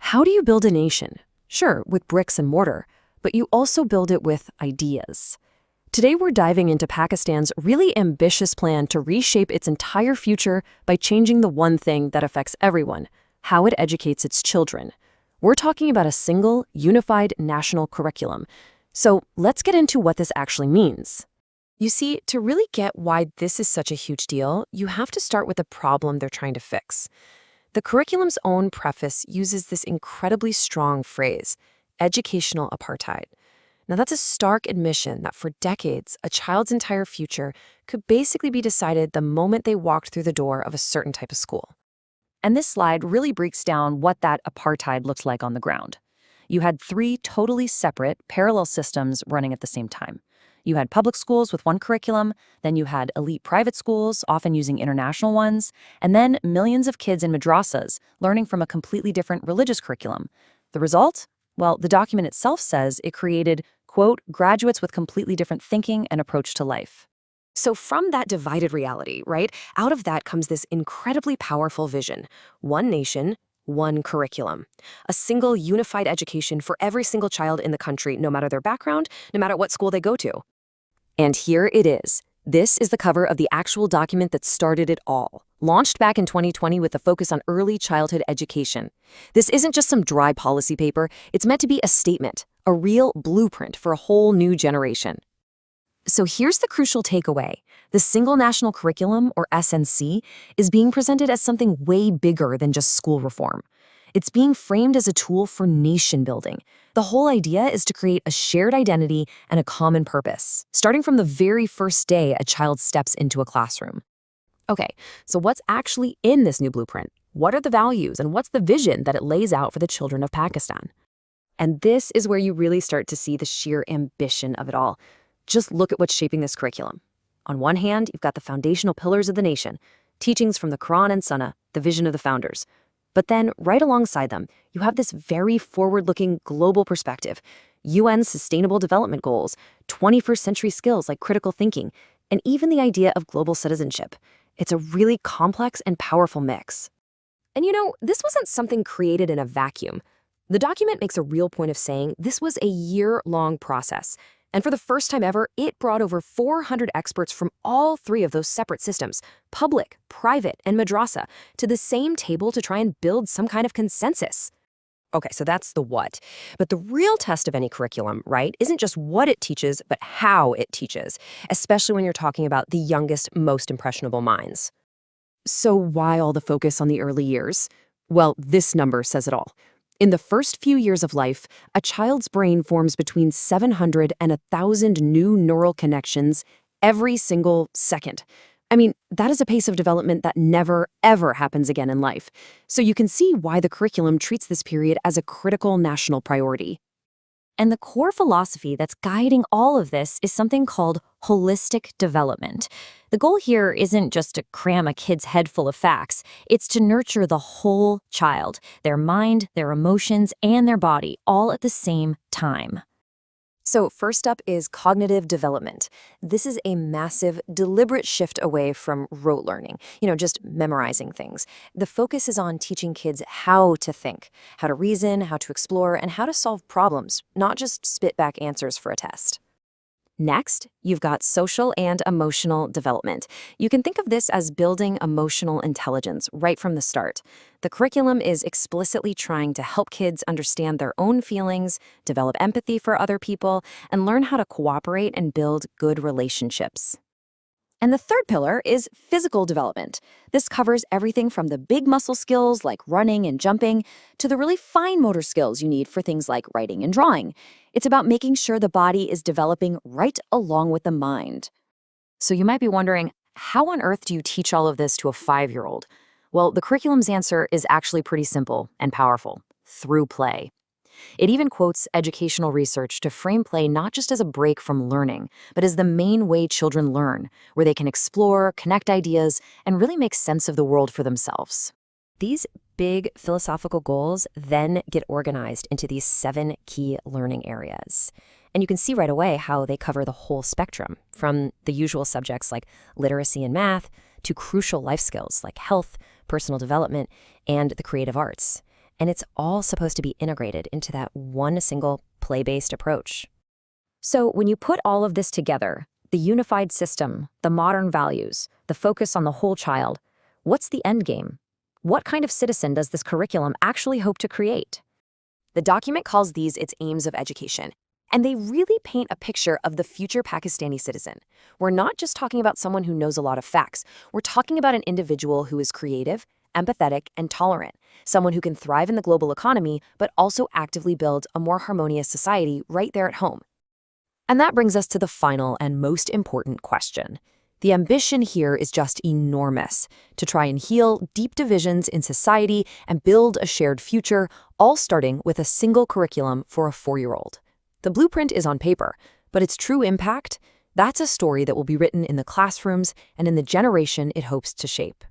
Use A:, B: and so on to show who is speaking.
A: How do you build a nation? Sure, with bricks and mortar, but you also build it with ideas. Today we're diving into Pakistan's really ambitious plan to reshape its entire future by changing the one thing that affects everyone, how it educates its children. We're talking about a single, unified national curriculum. So let's get into what this actually means. You see, to really get why this is such a huge deal, you have to start with the problem they're trying to fix. The curriculum's own preface uses this incredibly strong phrase, educational apartheid. Now, that's a stark admission that for decades, a child's entire future could basically be decided the moment they walked through the door of a certain type of school.
B: And this slide really breaks down what that apartheid looks like on the ground. You had three totally separate, parallel systems running at the same time. You had public schools with one curriculum, then you had elite private schools, often using international ones, and then millions of kids in madrasas learning from a completely different religious curriculum. The result? Well, the document itself says it created, quote, graduates with completely different thinking and approach to life.
A: So from that divided reality, right, out of that comes this incredibly powerful vision. One nation, one curriculum. A single unified education for every single child in the country, no matter their background, no matter what school they go to. And here it is. This is the cover of the actual document that started it all, launched back in 2020 with a focus on early childhood education. This isn't just some dry policy paper, it's meant to be a statement, a real blueprint for a whole new generation. So here's the crucial takeaway. The Single National Curriculum, or SNC, is being presented as something way bigger than just school reform. It's being framed as a tool for nation building. The whole idea is to create a shared identity and a common purpose, starting from the very first day a child steps into a classroom. Okay, so what's actually in this new blueprint? What are the values and what's the vision that it lays out for the children of Pakistan? And this is where you really start to see the sheer ambition of it all. Just look at what's shaping this curriculum. On one hand, you've got the foundational pillars of the nation, teachings from the Quran and Sunnah, the vision of the founders. But then, right alongside them, you have this very forward-looking global perspective, UN's Sustainable Development Goals, 21st century skills like critical thinking, and even the idea of global citizenship. It's a really complex and powerful mix. And you know, this wasn't something created in a vacuum. The document makes a real point of saying this was a year-long process. And for the first time ever, it brought over 400 experts from all three of those separate systems, public, private, and madrasa, to the same table to try and build some kind of consensus. Okay, so that's the what. But the real test of any curriculum, right, isn't just what it teaches, but how it teaches, especially when you're talking about the youngest, most impressionable minds. So why all the focus on the early years? Well, this number says it all. In the first few years of life, a child's brain forms between 700 and 1,000 new neural connections every single second. I mean, that is a pace of development that never, ever happens again in life. So you can see why the curriculum treats this period as a critical national priority.
B: And the core philosophy that's guiding all of this is something called holistic development. The goal here isn't just to cram a kid's head full of facts, it's to nurture the whole child, their mind, their emotions, and their body, all at the same time.
A: So first up is cognitive development. This is a massive, deliberate shift away from rote learning, just memorizing things. The focus is on teaching kids how to think, how to reason, how to explore, and how to solve problems, not just spit back answers for a test. Next, you've got social and emotional development. You can think of this as building emotional intelligence right from the start. The curriculum is explicitly trying to help kids understand their own feelings, develop empathy for other people, and learn how to cooperate and build good relationships. And the third pillar is physical development. This covers everything from the big muscle skills like running and jumping to the really fine motor skills you need for things like writing and drawing. It's about making sure the body is developing right along with the mind. So you might be wondering, how on earth do you teach all of this to a 5-year-old? Well, the curriculum's answer is actually pretty simple and powerful: through play. It even quotes educational research to frame play not just as a break from learning, but as the main way children learn, where they can explore, connect ideas, and really make sense of the world for themselves. These big philosophical goals then get organized into these 7 key learning areas. And you can see right away how they cover the whole spectrum, from the usual subjects like literacy and math to crucial life skills like health, personal development, and the creative arts.
B: And it's all supposed to be integrated into that one single play-based approach. So when you put all of this together, the unified system, the modern values, the focus on the whole child, what's the end game? What kind of citizen does this curriculum actually hope to create?
A: The document calls these its aims of education, and they really paint a picture of the future Pakistani citizen. We're not just talking about someone who knows a lot of facts. We're talking about an individual who is creative, empathetic, and tolerant, someone who can thrive in the global economy, but also actively build a more harmonious society right there at home. And that brings us to the final and most important question. The ambition here is just enormous, to try and heal deep divisions in society and build a shared future, all starting with a single curriculum for a 4-year-old. The blueprint is on paper, but its true impact, that's a story that will be written in the classrooms and in the generation it hopes to shape.